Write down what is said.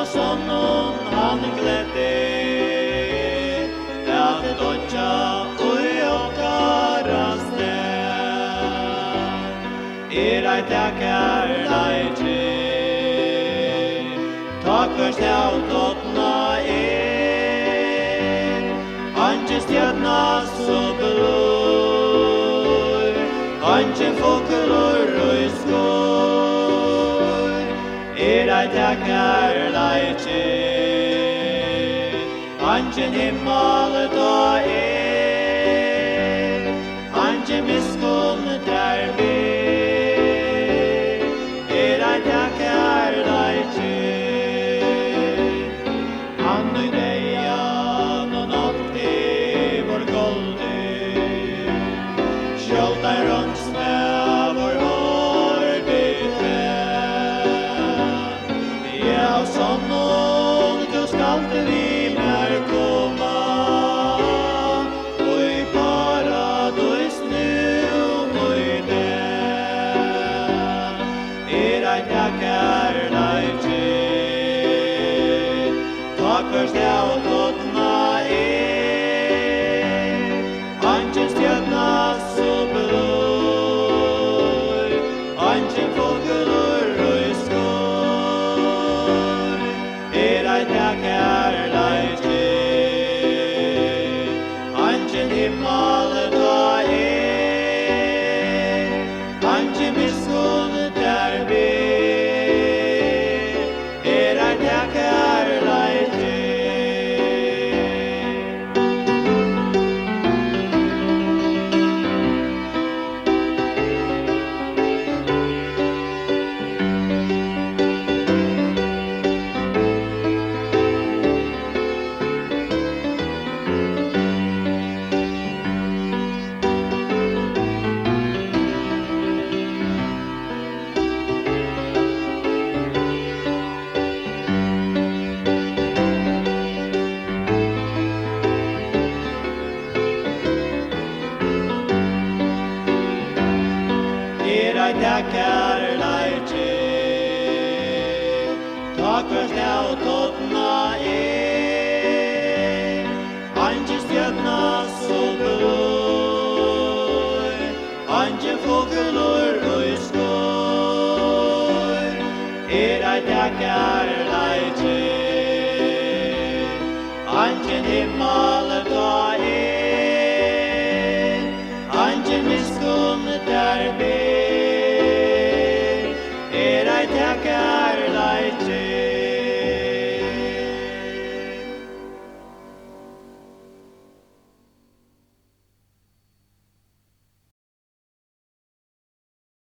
som nån han gledde at dodja ui okkara sted ei takkar leitje takk for stjau totna Anche stjärna så blå Anche fågelor och skoj Era tackar leitje Anche himmel då Anche miskon där ber Era tackar leitje Han och dejan och alltid vår golde Skjolta rundt med vår arbeid Ja, sånn om du skal til vi mer komma Og i paradis nu og i det ei takkar leitje Takk for stjau totna Anche stjärna så blå Anche fågelor och skoj ei takkar leitje Anche himmel då Anche miskon där ber ei takkar leitje ei takkar leitje Takk for stjau totna Anche stjärna så blå Anche fågelor och skoj ei takkar leitje Anche himmel